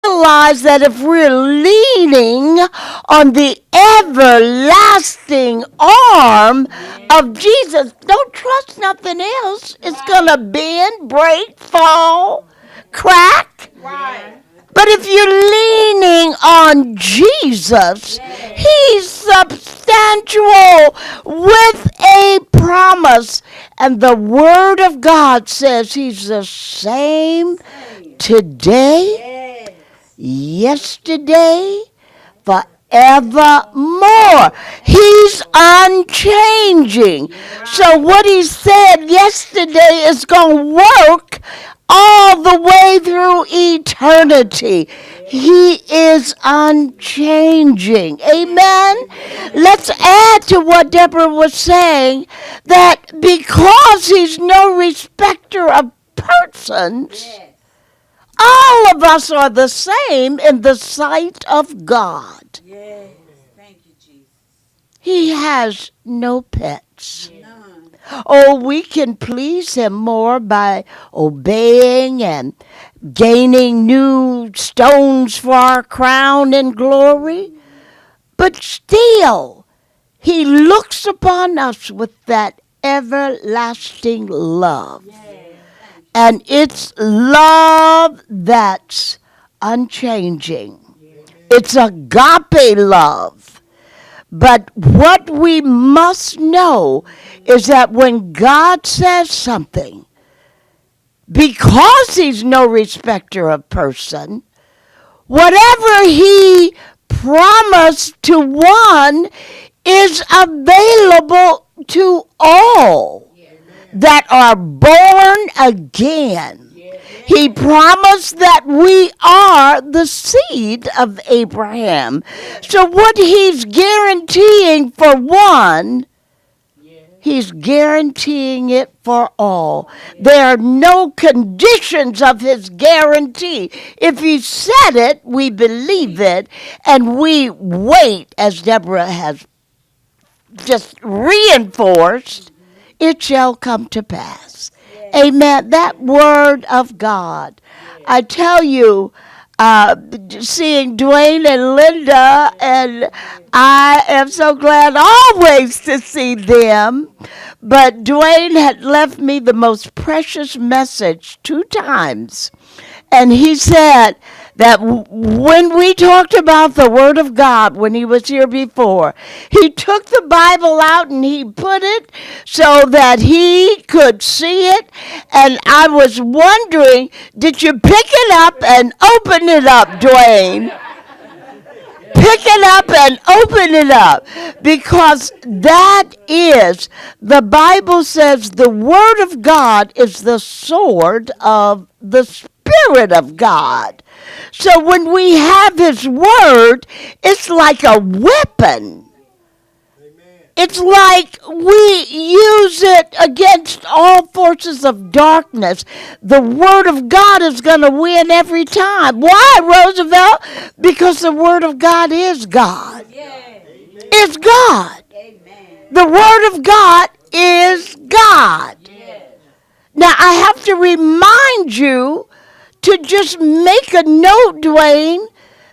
realize that if we're leaning on the everlasting arm of Jesus, don't trust nothing else. It's going to bend, break, fall, crack. But if you're leaning on Jesus, He's substantial with a promise. And the Word of God says He's the same today, yesterday, forevermore. He's unchanging. So what He said yesterday is going to work all the way through eternity. He is unchanging. Amen. Let's add to what Deborah was saying, that because He's no respecter of persons, all of us are the same in the sight of God. Yes. Thank you, Jesus. He has no pets. Oh, we can please Him more by obeying and gaining new stones for our crown and glory. But still, He looks upon us with that everlasting love. And it's love that's unchanging. It's agape love. But what we must know is that when God says something, because He's no respecter of person, whatever He promised to one is available to all that are born again. He promised that we are the seed of Abraham. So what He's guaranteeing for one, He's guaranteeing it for all. There are no conditions of His guarantee. If He said it, we believe it, and we wait, as Deborah has just reinforced, it shall come to pass. Amen. That word of God. I tell you, seeing Dwayne and Linda, and I am so glad always to see them. But Dwayne had left me the most precious message 2 times. And he said that when we talked about the Word of God when he was here before, he took the Bible out and he put it so that he could see it. And I was wondering, did you pick it up and open it up, Dwayne? Pick it up and open it up, because that is, the Bible says the Word of God is the sword of the Spirit of God. So when we have His Word, it's like a weapon. It's like we use it against all forces of darkness. The Word of God is going to win every time. Why, Roosevelt? Because the Word of God is God. It's God. The Word of God is God. Now, I have to remind you to just make a note, Dwayne,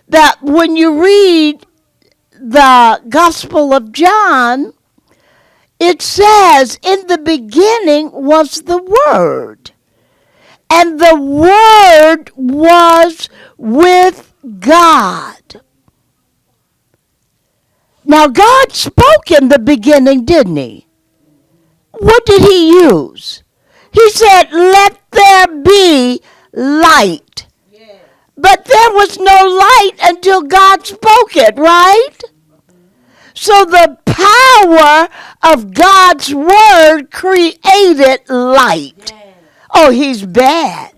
that when you read the Gospel of John, it says, in the beginning was the Word, and the Word was with God. Now, God spoke in the beginning, didn't He? What did He use? He said, let there be light. But there was no light until God spoke it, right? So the power of God's Word created light. Oh, He's bad.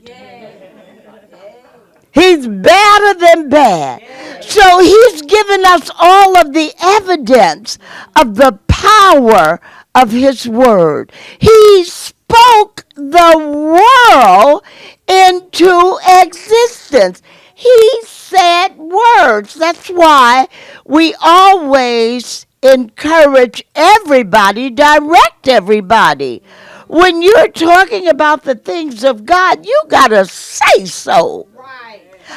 He's badder than bad. So He's given us all of the evidence of the power of His Word. He spoke the world into existence. He said words. That's why we always encourage everybody, direct everybody. When you're talking about the things of God, you got to say so.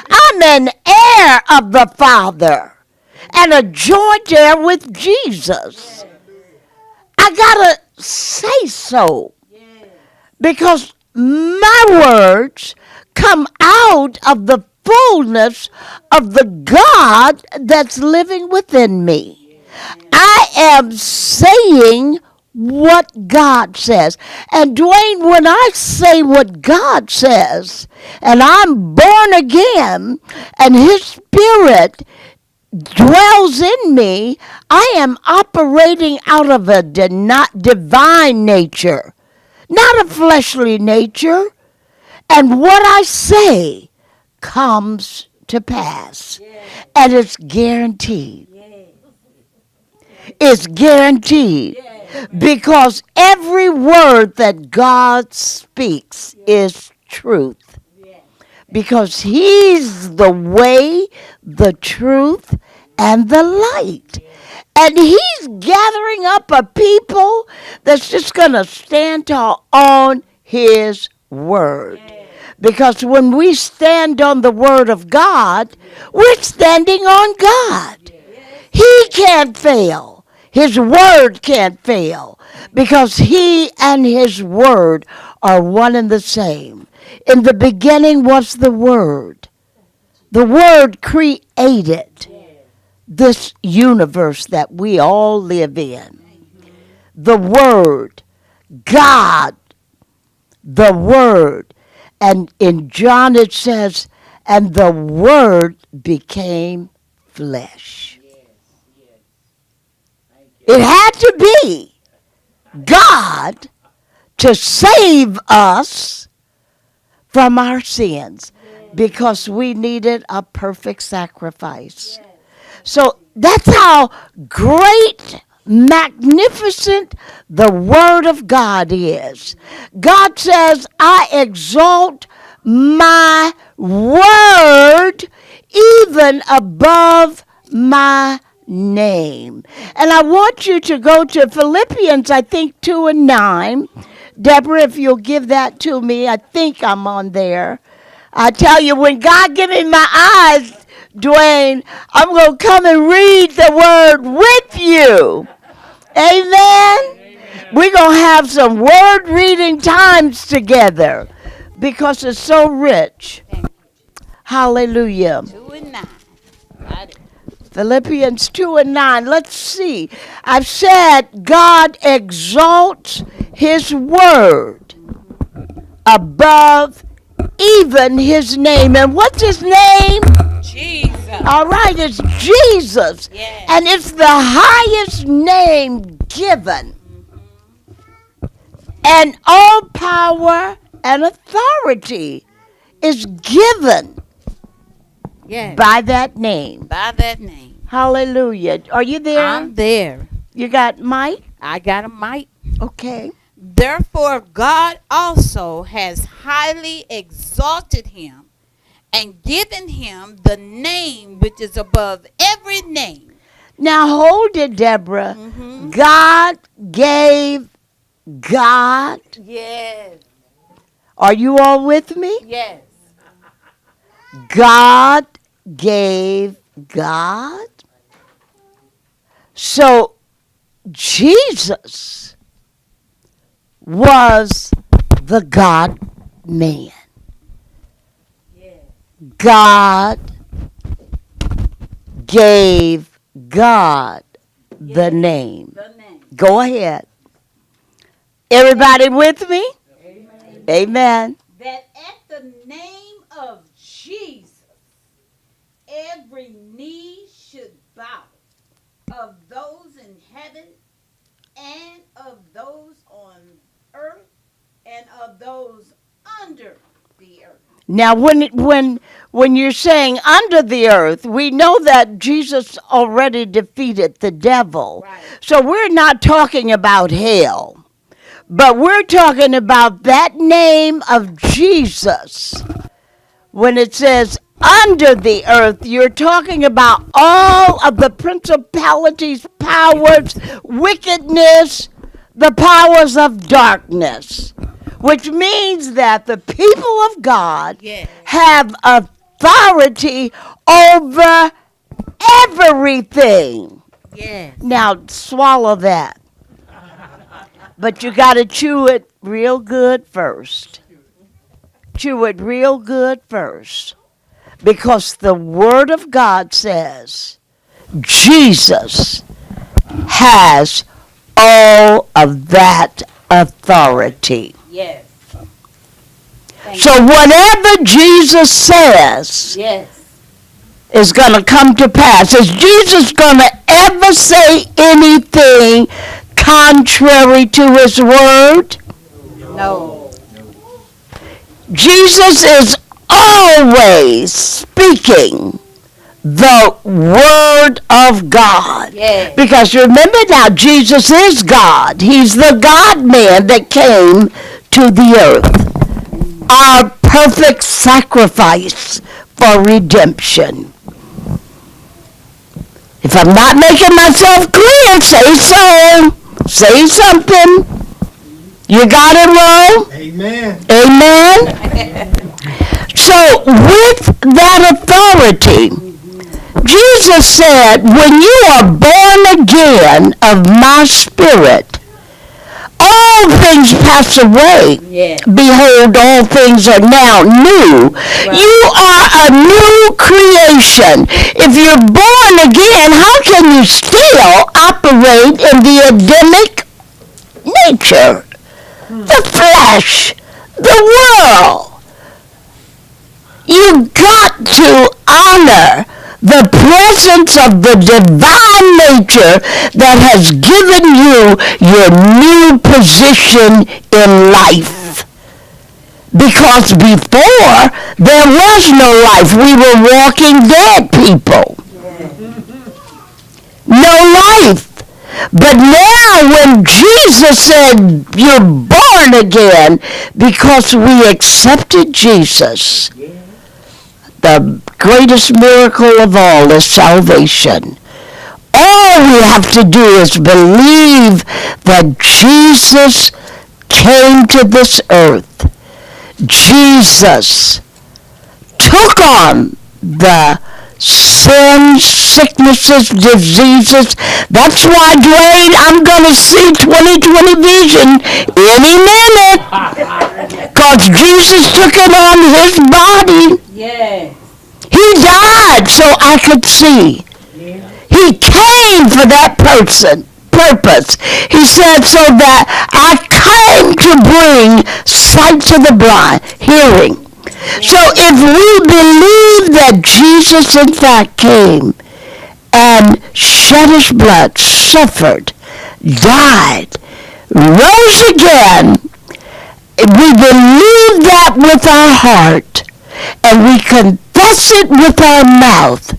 I'm an heir of the Father and a joint heir with Jesus. I gotta say so because my words come out of the fullness of the God that's living within me. I am saying what God says. And Dwayne, when I say what God says, and I'm born again, and His Spirit dwells in me, I am operating out of a divine nature, not a fleshly nature. And what I say comes to pass. And it's guaranteed. It's guaranteed. Because every word that God speaks is truth. Because He's the way, the truth, and the light. And He's gathering up a people that's just going to stand tall on His word. Because when we stand on the word of God, we're standing on God. He can't fail. His word can't fail. Because He and His word are one and the same. In the beginning was the Word. The Word created this universe that we all live in. The Word, God, the Word. And in John it says, and the Word became flesh. It had to be God to save us from our sins because we needed a perfect sacrifice. So that's how great, magnificent the Word of God is. God says, I exalt my Word even above my name. And I want you to go to Philippians, I think 2:9. Deborah, if you'll give that to me, I think I'm on there. I tell you, when God give me my eyes, Dwayne, I'm going to come and read the word with you. Amen? We're going to have some word reading times together because it's so rich. Hallelujah. 2:9. Philippians 2:9. Let's see. I've said God exalts His word above even His name. And what's His name? Jesus. All right, it's Jesus. Yes. And it's the highest name given. And all power and authority is given Yes. by that name. By that name. Hallelujah. Are you there? I'm there. You got Mike? I got a mic. Okay. Therefore, God also has highly exalted him and given him the name which is above every name. Now hold it, Deborah. Mm-hmm. God gave God. Yes. Are you all with me? Yes. God gave God. So Jesus was the God man. Yes. God gave God the name. The name. Go ahead. Everybody with me? Amen. Amen. That at the name of Jesus, every knee should bow, of those in heaven and of those on earth and of those under the earth. Now, when you're saying under the earth, we know that Jesus already defeated the devil. Right. So we're not talking about hell, but we're talking about that name of Jesus. When it says under the earth, you're talking about all of the principalities, powers, wickedness, the powers of darkness, which means that the people of God Yes. have authority authority over everything. Yes. Now, swallow that. But you got to chew it real good first. Chew it real good first. Because the Word of God says Jesus has all of that authority. Yes. Thank So whatever Jesus says Yes. is going to come to pass. Is Jesus going to ever say anything contrary to his word? No. Jesus is always speaking the word of God. Yes. Because remember now, Jesus is God. He's the God-man that came to the earth. Our perfect sacrifice for redemption. If I'm not making myself clear, say so. Say something. You got it, Ro? Amen. Amen? So, with that authority, Jesus said, when you are born again of my Spirit, all things pass away. Yes. Behold, all things are now new. Right. You are a new creation. If you're born again, how can you still operate in the Adamic nature? The flesh, the world. You got to honor the presence of the divine nature that has given you your new position in life. Because before, there was no life. We were walking dead people. No life. But now when Jesus said, you're born again, because we accepted Jesus, the greatest miracle of all is salvation. All we have to do is believe that Jesus came to this earth. Jesus took on the sins, sicknesses, diseases. That's why, Dwayne, I'm going to see 20/20 vision any minute. Because Jesus took it on his body. Yes. He died so I could see. He came for that purpose. He said so that I came to bring sight to the blind, hearing. So if we believe that Jesus in fact came and shed his blood, suffered, died, rose again, we believe that with our heart and we confess it with our mouth.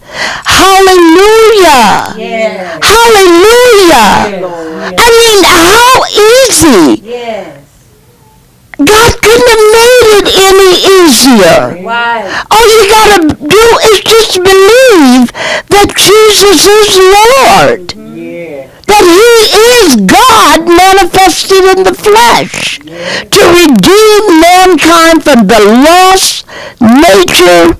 Hallelujah! Yes. Hallelujah! Yes. I mean, how easy! Yes. God couldn't have made it any easier. Right. All you gotta do is just believe that Jesus is Lord. Yeah. That he is God manifested in the flesh to redeem mankind from the lost nature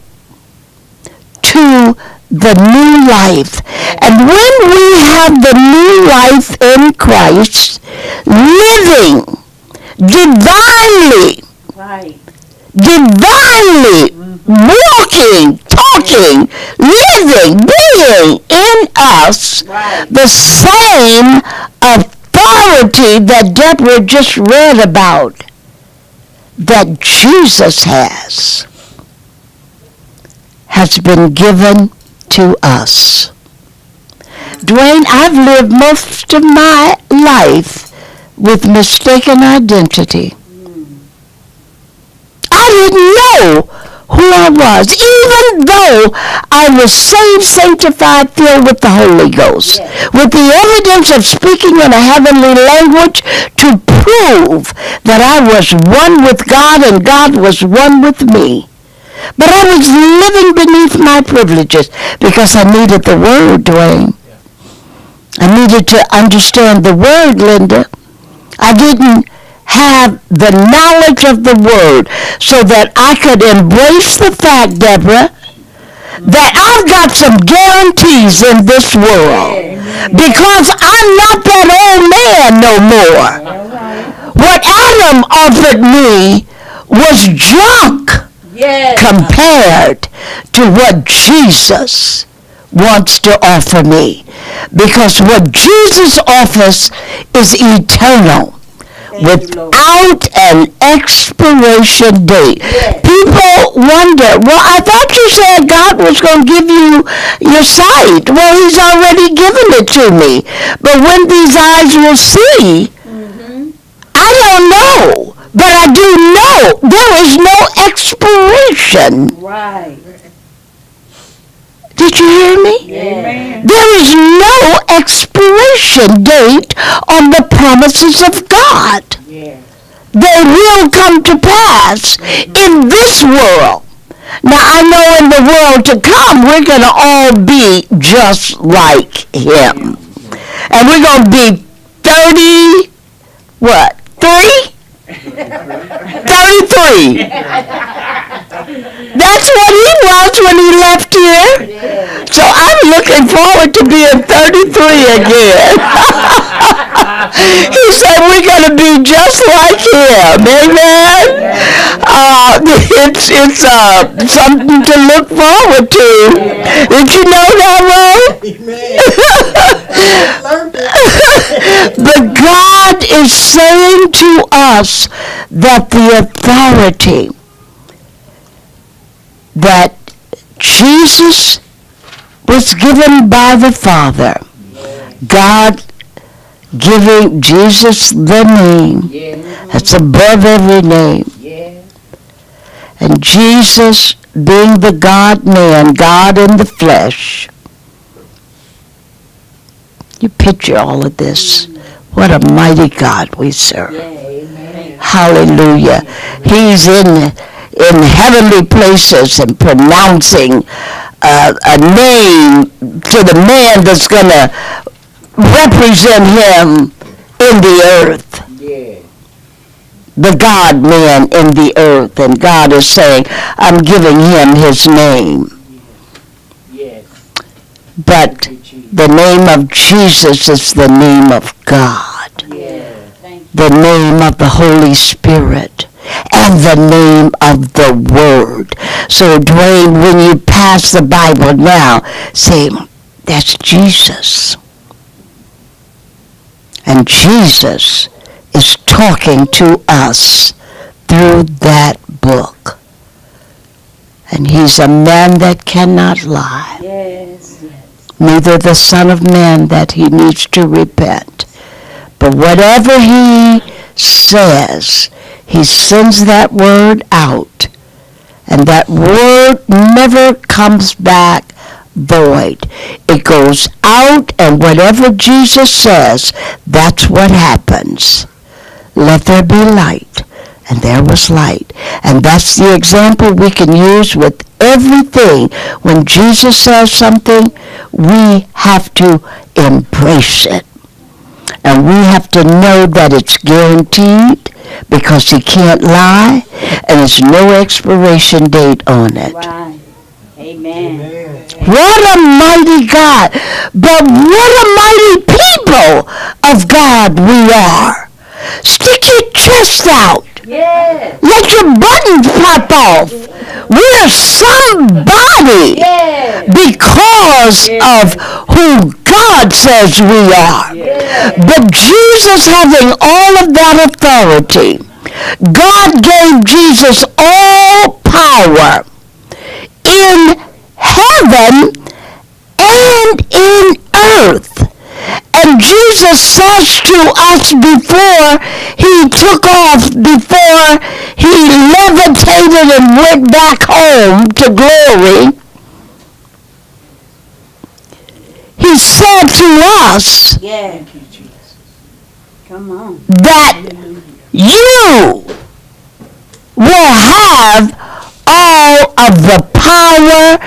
to the new life. And when we have the new life in Christ, living divinely, Right. walking, talking, living, being in us Right. the same authority that Deborah just read about that Jesus has been given to us. Dwayne, I've lived most of my life with mistaken identity. I didn't know who I was, even though I was saved, sanctified, filled with the Holy Ghost, Yes. with the evidence of speaking in a heavenly language to prove that I was one with God and God was one with me. But I was living beneath my privileges because I needed the Word, Dwayne. I needed to understand the Word, Linda. I didn't have the knowledge of the Word so that I could embrace the fact, Deborah, that I've got some guarantees in this world. Because I'm not that old man no more. What Adam offered me was junk compared to what Jesus wants to offer me. Because what Jesus offers is eternal, without an expiration date. People wonder, well, I thought you said God was going to give you your sight. Well, he's already given it to me. But when these eyes will see, I don't know. But I do know there is no expiration. Right. Did you hear me? Amen. There is no expiration date on the promises of God. Yeah. They will come to pass in this world. Now, I know in the world to come, we're going to all be just like him. And we're going to be 33? 33. That's what he was when he left here. So I'm looking forward to being 33 again. He said we're going to be just like him. Amen. It's something to look forward to. Did you know that, Ron? But God is saying to us that the authority that Jesus was given by the Father, God giving Jesus the name that's above every name, and Jesus being the God-man, God in the flesh. You picture all of this. What a mighty God we serve. Hallelujah. He's in heavenly places and pronouncing a name to the man that's going to represent him in the earth. The God-man in the earth. And God is saying, I'm giving him his name. But the name of Jesus is the name of God. The name of the Holy Spirit. And the name of the Word. So, Dwayne, when you pass the Bible now, say, that's Jesus. And Jesus is talking to us through that book. And he's a man that cannot lie. Neither the Son of Man that he needs to repent. But whatever he says, he sends that word out. And that word never comes back void. It goes out, and whatever Jesus says, that's what happens. Let there be light. And there was light. And that's the example we can use with everything. When Jesus says something, we have to embrace it. And we have to know that it's guaranteed because he can't lie, and there's no expiration date on it. Right. Amen. What a mighty God. But what a mighty people of God we are. Stick your chest out. Yes. Let your buttons pop off. We're somebody because of who God says we are. But Jesus having all of that authority, God gave Jesus all power in heaven and in earth. And Jesus says to us before he took off, before he levitated and went back home to glory, he said to us Come on. that you will have all of the power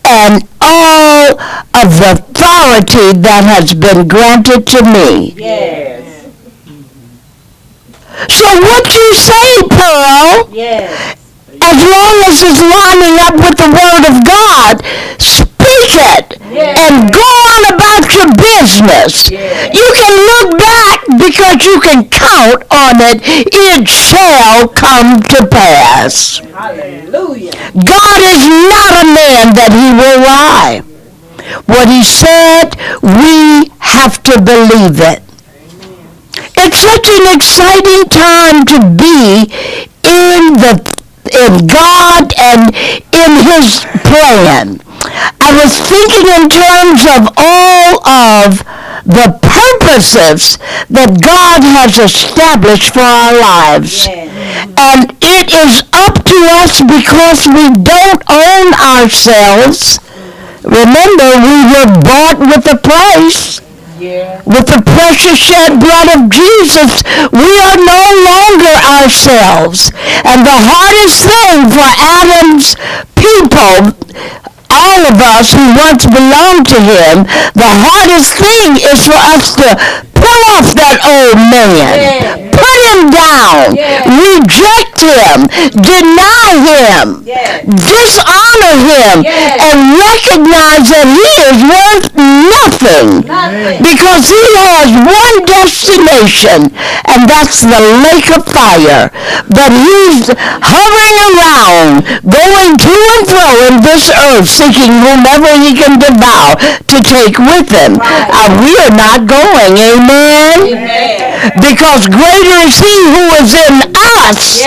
and all of the authority that has been granted to me. Yes. So what you say, Pearl, Yes. as long as it's lining up with the Word of God, Jesus. You can look back because you can count on it. It shall come to pass. Hallelujah. God is not a man that he will lie. What he said, we have to believe it. It's such an exciting time to be in God and in his plan. I was thinking in terms of all of the purposes that God has established for our lives. And it is up to us because we don't own ourselves. Remember, we were bought with a price. With the precious shed blood of Jesus, we are no longer ourselves. And the hardest thing for Adam's people, all of us who once belonged to him, the hardest thing is for us to pull off that old man. Put him down. Reject him. Deny him. Dishonor him. And recognize that he is worth nothing. Because he has one destination, and that's the lake of fire. But he's hovering around, going to and fro in this earth, seeking whomever he can devour to take with him. We are not going, amen? Because greater is he who is in us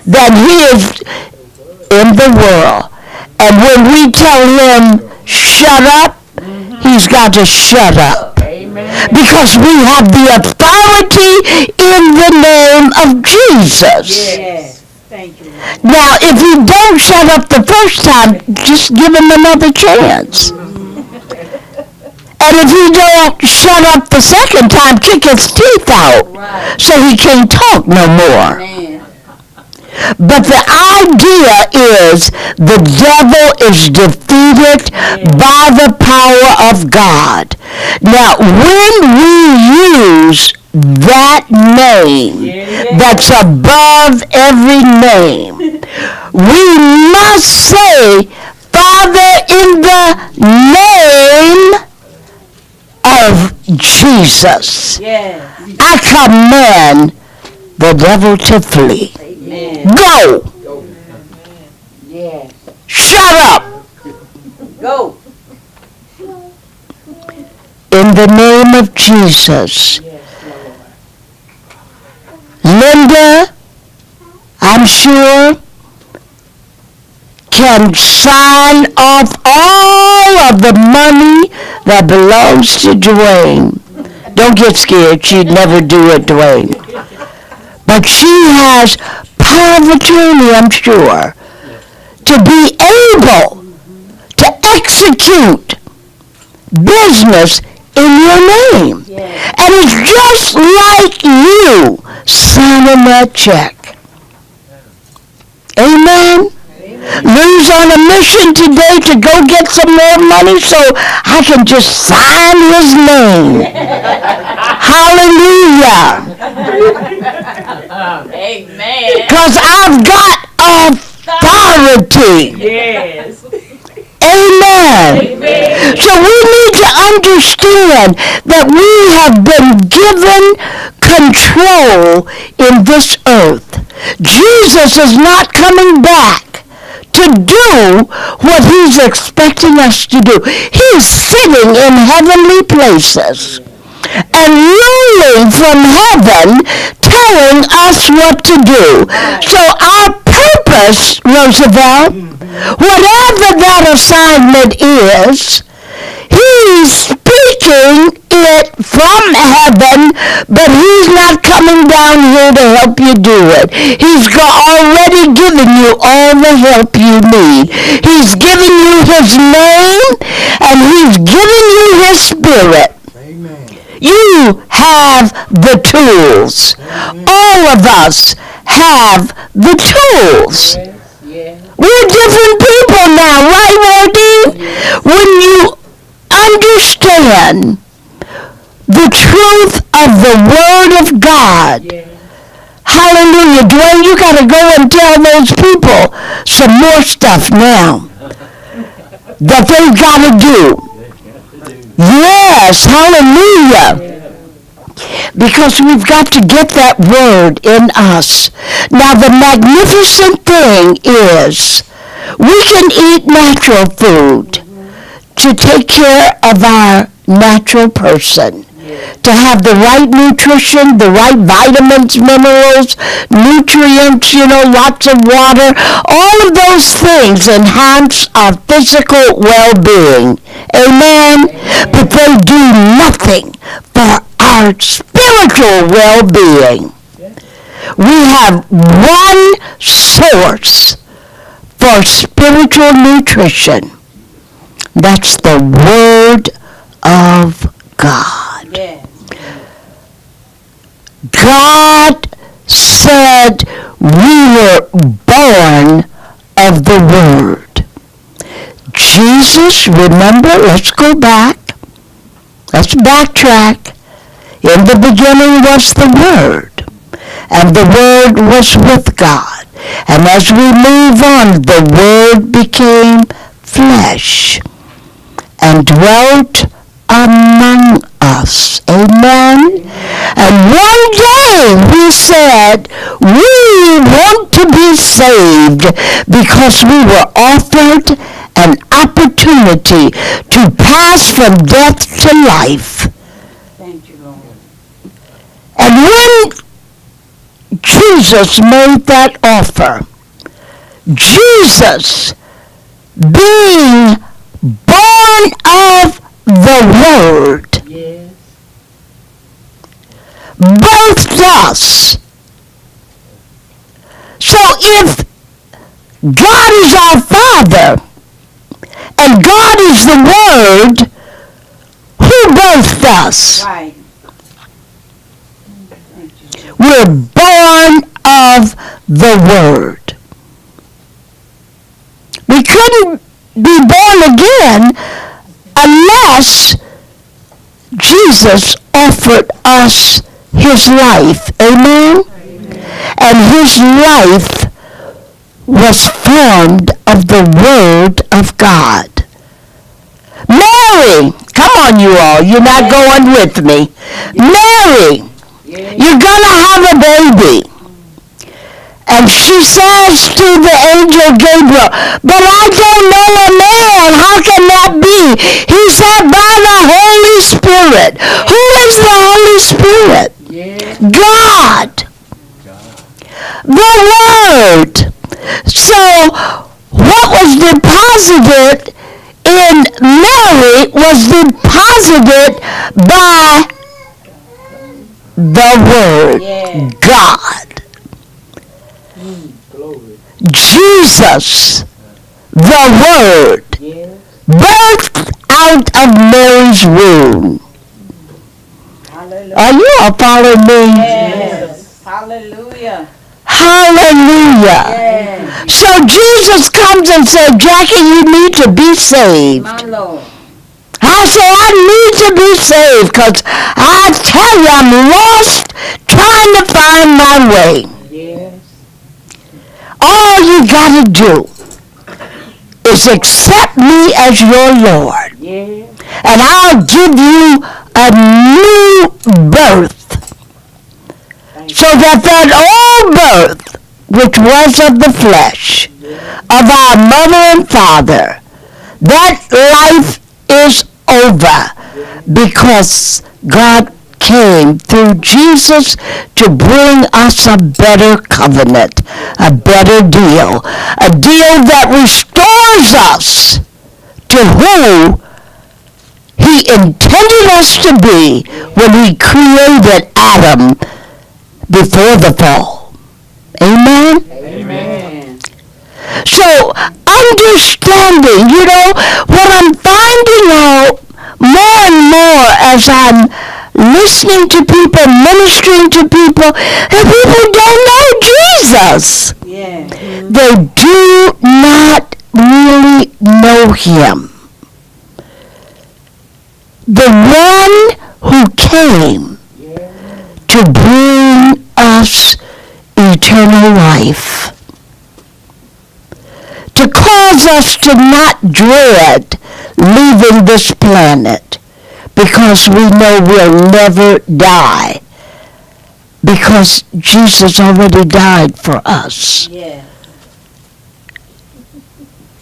than he is in the world. And when we tell him, shut up, he's got to shut up. Because we have the authority in the name of Jesus. Thank you. Now, if you don't shut up the first time, just give him another chance. And if you don't shut up the second time, kick his teeth out so he can't talk no more. But the idea is the devil is defeated by the power of God. Now, when we use that name that's above every name, we must say, Father, in the name of Jesus, I command the devil to flee. Go. Shut up. Go. In the name of Jesus. Linda, I'm sure, can sign off all of the money that belongs to Dwayne. Don't get scared. She'd never do it, Dwayne. But she has power of attorney, I'm sure, to be able to execute business in your name. And it's just like you signing that check. Amen? Lou's on a mission today to go get some more money so I can just sign his name. Hallelujah. Amen. Because I've got authority. Amen. So we need to understand that we have been given control in this earth. Jesus is not coming back to do what he's expecting us to do. He's sitting in heavenly places and ruling from heaven, telling us what to do. So our purpose, Roosevelt, whatever that assignment is, he's speaking it from heaven, but he's not coming down here to help you do it. He's already given you all the help you need. He's given you his name, and he's given you his spirit. Amen. You have the tools. All of us have the tools. We're different people now, right, Rodine? When you understand the truth of the Word of God. Hallelujah. Dwayne, you got to go and tell those people some more stuff now that they've got to do. Yeah, Yes, hallelujah. Because we've got to get that word in us. Now the magnificent thing is we can eat natural food to take care of our natural person. To have the right nutrition, the right vitamins, minerals, nutrients, lots of water. All of those things enhance our physical well-being. Amen? But they do nothing for our spiritual well-being. We have one source for spiritual nutrition. That's the Word of God. Yes. God said we were born of the Word. Jesus, remember, let's go back. Let's backtrack. In the beginning was the Word, and the Word was with God. And as we move on, the Word became flesh and dwelt among us. Amen. And one day we said we want to be saved because we were offered an opportunity to pass from death to life. Thank you, Lord. And when Jesus made that offer, Jesus, being born of the Word, Yes. birthed us. So if God is our Father and God is the Word, who birthed us? Right. We're born of the Word. We couldn't be born again unless Jesus offered us his life. Amen? And his life was formed of the Word of God. Mary, come on you all, you're not going with me. Mary, you're going to have a baby. And she says to the angel Gabriel, but I don't know a man. How can that be? He said, by the Holy Spirit. Who is the Holy Spirit? God. The Word. So what was deposited in Mary was deposited by the Word, God. Jesus, the Word, birthed out of Mary's womb. Hallelujah. Are you all following me? Yes. Hallelujah. Hallelujah. Yes. So Jesus comes and said, Jackie, you need to be saved. My Lord. I say, I need to be saved because I tell you, I'm lost trying to find my way. Yes. All you got to do is accept me as your Lord. Yes. And I'll give you a new birth. So that old birth, which was of the flesh, of our mother and father, that life is over because God came through Jesus to bring us a better covenant, a better deal, a deal that restores us to who he intended us to be when he created Adam before the fall. Amen? Amen. So, understanding, what I'm finding out more and more as I'm listening to people, ministering to people, and people don't know Jesus. Yeah. They do not really know him. The one who came to bring us eternal life. To cause us to not dread leaving this planet, because we know we'll never die. Because Jesus already died for us. Yeah.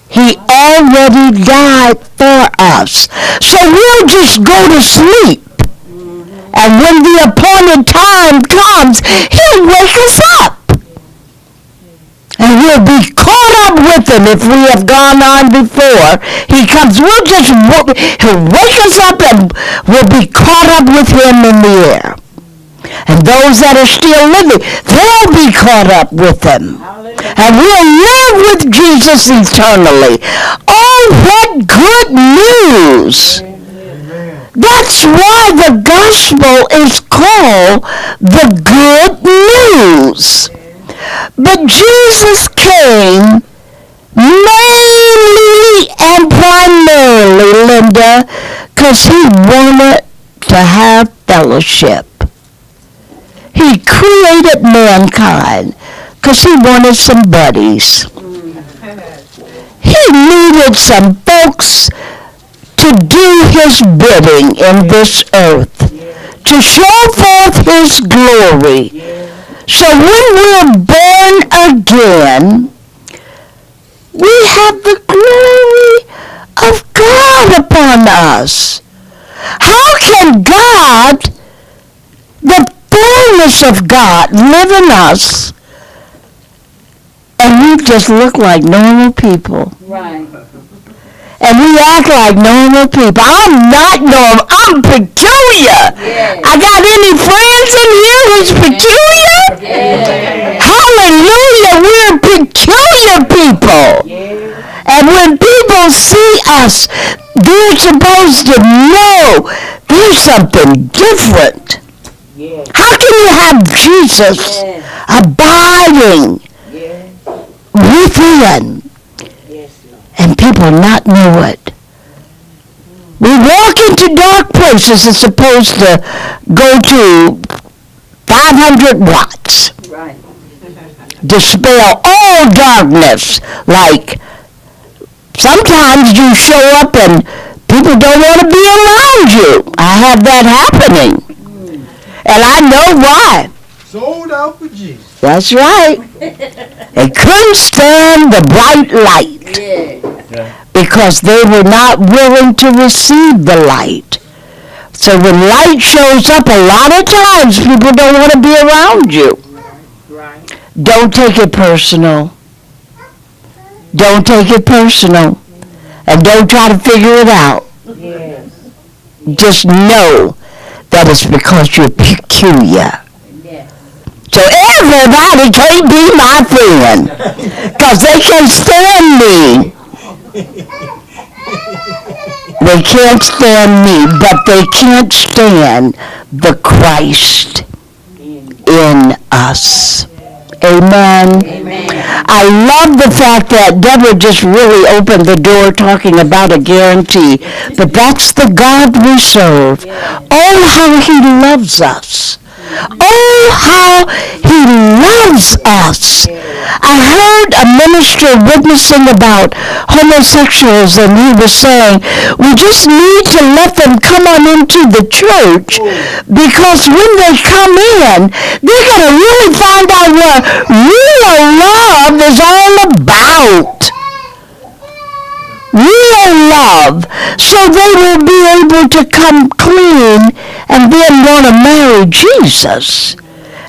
He already died for us. So we'll just go to sleep. And when the appointed time comes, he'll wake us up. And we'll be caught up with him if we have gone on before he comes. He'll wake us up and we'll be caught up with him in the air. And those that are still living, they'll be caught up with him. And we'll live with Jesus eternally. Oh, what good news! That's why the gospel is called the good news. But Jesus came mainly and primarily, Linda, because he wanted to have fellowship. He created mankind because he wanted some buddies. He needed some folks to do his bidding in this earth, to show forth his glory. So when we're born again, we have the glory of God upon us. How can God, the fullness of God, live in us, and we just look like normal people? Right. And we act like normal people. I'm not normal. I'm peculiar. Yeah. I got any friends in here who's peculiar? Yeah. Hallelujah. We're peculiar people. Yeah. And when people see us, they're supposed to know there's something different. Yeah. How can you have Jesus abiding within and people not know it? We walk into dark places that's supposed to go to 500 watts. Right. Dispel all darkness. Like sometimes you show up and people don't want to be around you. I have that happening. And I know why. Sold out for Jesus. That's right. They couldn't stand the bright light Yeah. because they were not willing to receive the light. So when light shows up, a lot of times people don't want to be around you. Right. Don't take it personal. Don't take it personal. And don't try to figure it out. Yes. Just know that it's because you're peculiar. Yes. So everybody can't be my friend because they can't stand me. They can't stand me, but they can't stand the Christ in us. Amen. Amen. I love the fact that Deborah just really opened the door talking about a guarantee. But that's the God we serve. Oh, how he loves us. Oh, how he loves us. I heard a minister witnessing about homosexuals, and he was saying, we just need to let them come on into the church, because when they come in, they're going to really find out what real love is all about. Real love. So they will be able to come clean and then want to marry Jesus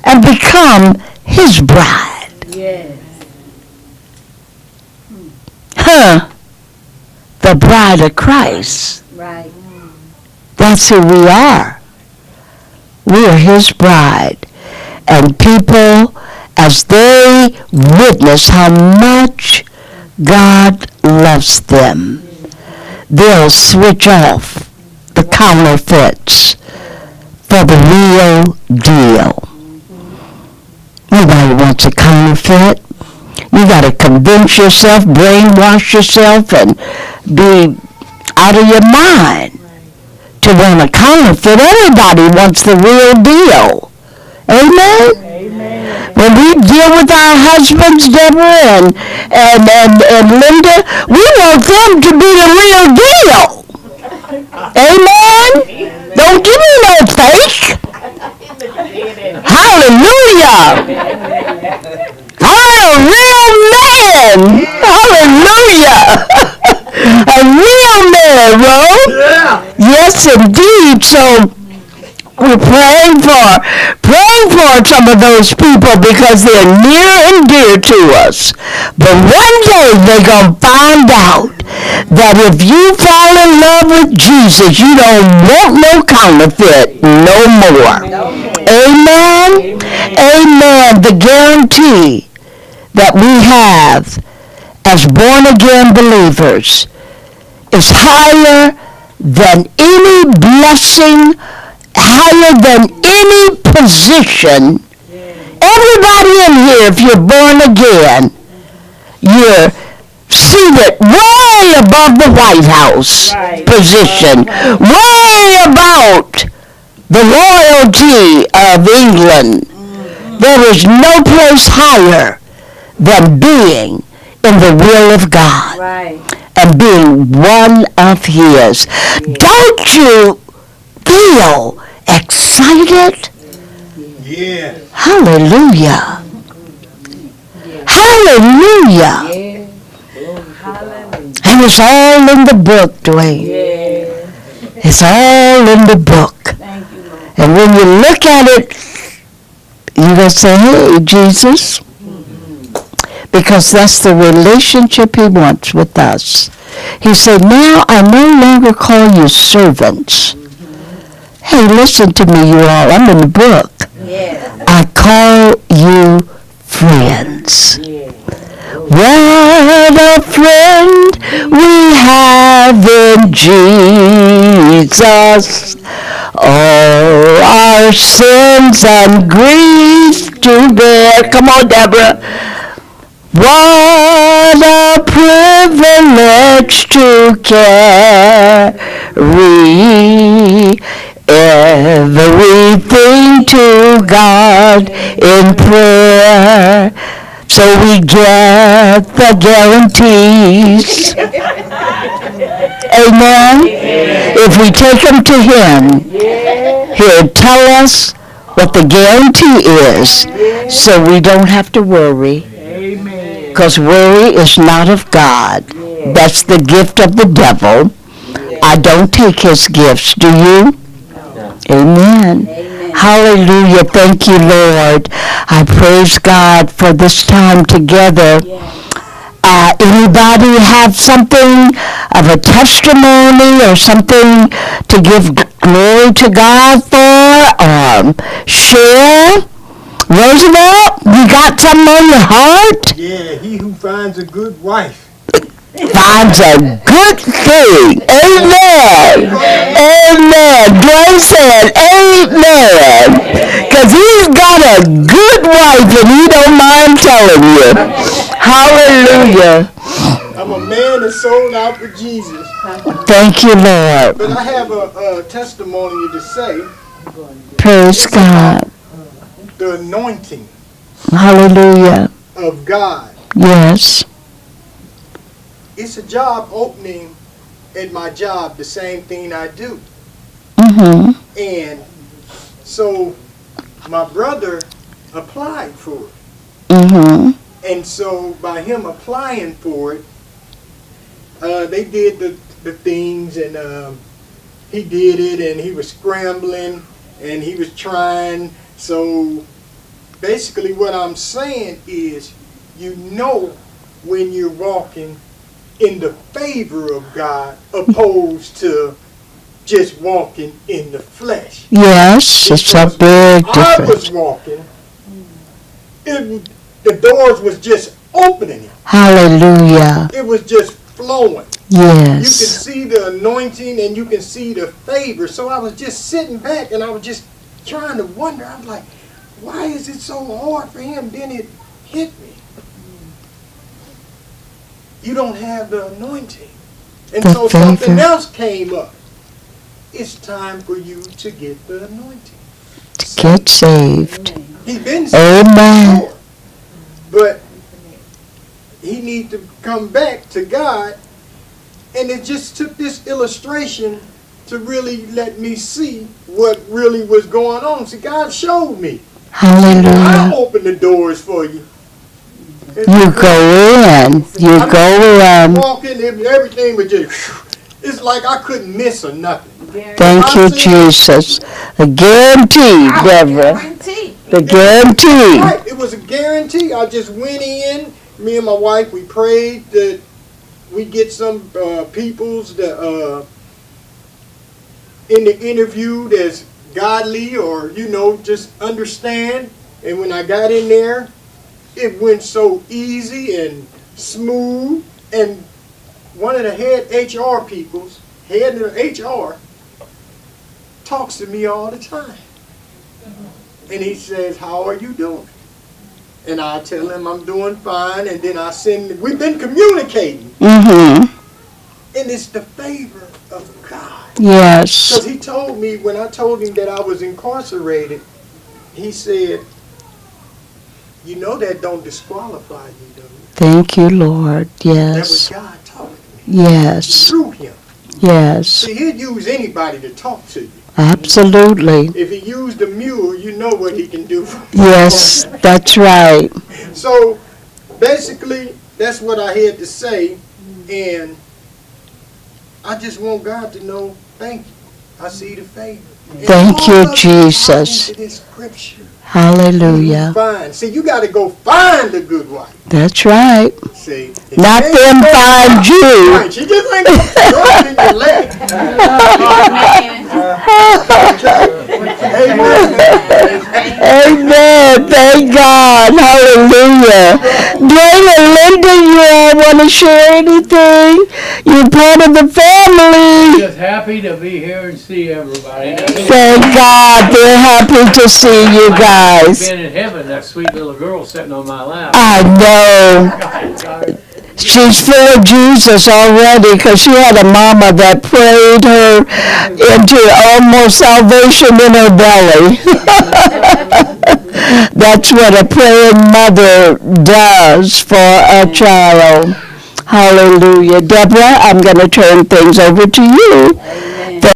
and become his bride. Yes. The bride of Christ. Right. That's who we are. We are his bride. And people, as they witness how much God loves them, they'll switch off the counterfeits for the real deal. Nobody wants a counterfeit. You got to convince yourself, brainwash yourself, and be out of your mind to want a counterfeit. Everybody wants the real deal. Amen? Amen. When we deal with our husbands, Deborah and Linda, we want them to be the real deal. Amen? I'm a real man. Hallelujah. A real man, Ro. Yeah. Yes, indeed. So we're praying for some of those people because they're near and dear to us. But one day they're going to find out that if you fall in love with Jesus, you don't want no counterfeit no more. Amen? Amen. The guarantee that we have as born-again believers is higher than any blessing, higher than any position. Everybody in here, if you're born again, you're seated way above the White House position, way about the royalty of England. There is no place higher than being in the will of God and being one of His. Don't you feel excited? Yeah. Hallelujah. Hallelujah. And it's all in the book, Dwayne. It's all in the book. And when you look at it, you're going to say, hey, Jesus. Because that's the relationship He wants with us. He said, now I no longer call you servants. Hey, listen to me, you all. I'm in the book. I call you friends. What a friend we have in Jesus. All our sins and griefs to bear. Come on, Deborah. What a privilege to carry everything to God in prayer. So we get the guarantees. Amen? If we take them to Him, He'll tell us what the guarantee is so we don't have to worry. Because worry is not of God. That's the gift of the devil. I don't take his gifts. Do you? Amen. Hallelujah. Thank you, Lord. I praise God for this time together. Anybody have something of a testimony or something to give glory to God for? Share? Roosevelt, you got something on your heart? Yeah, he who finds a good wife. Finds a good thing. Amen. Amen. Dwayne said amen. Because he's got a good wife and he don't mind telling you. Hallelujah. I'm a man that's sold out for Jesus. Thank you, Lord. But I have a testimony to say. Praise God. The anointing Hallelujah. of God. Yes. It's a job opening at my job, the same thing I do. Mm-hmm. And so my brother applied for it. Mm-hmm. And so by him applying for it, they did the things, and he did it, and he was scrambling, and he was trying. So basically what I'm saying is, you know when you're walking in the favor of God opposed to just walking in the flesh. Yes, it's a big I was difference. walking, the doors was just opening. Hallelujah. It was just flowing. Yes. You can see the anointing and you can see the favor. So I was just sitting back and I was just trying to wonder. I'm like, why is it so hard for him? Then it hit me. You don't have the anointing. And The so something favor. else came up. It's time for you to get the anointing. Get saved. He's been saved Amen. before. But he needs to come back to God. And it just took this illustration to really let me see what really was going on. See, God showed me. Hallelujah. I'll open the doors for you. You go in. You go in. Walk in, everything was just, it's like I couldn't miss or nothing. Thank you, Jesus. A guarantee, Deborah. Guarantee. The guarantee. Right, it was a guarantee. I just went in, me and my wife, we prayed that we get some peoples that in the interview that's godly or, just understand. And when I got in there, it went so easy and smooth. And one of the head HR peoples, head of HR, talks to me all the time. And he says, how are you doing? And I tell him I'm doing fine. And then we've been communicating. Mm-hmm. And it's the favor of God. Yes. Because he told me, when I told him that I was incarcerated, he said, you know that don't disqualify you, though. Thank you, Lord. That was Yes. God talking to me. Yes. Through him. Yes. See, he'd use anybody to talk to you. Absolutely. If he used a mule, you know what he can do. Yes, that's right. So, basically, that's what I had to say. And I just want God to know, thank you. I see the favor. And Thank you, all of it Jesus. ties into this scripture. Hallelujah. Find. See, you got to go find a good wife. That's right. See, Not If them ain't find you. right. She just ain't gonna throw it in your lap. Amen. Amen. Thank God. Hallelujah. Dwayne and Linda, you all want to share anything? You're part of the family. Just happy to be here and see everybody. Thank God. They're happy to see you guys. Been in heaven, that sweet little girl sitting on my lap. I know. She's full of Jesus already because she had a mama that prayed her into almost salvation in her belly. That's what a praying mother does for a child. Hallelujah. Deborah, I'm going to turn things over to you.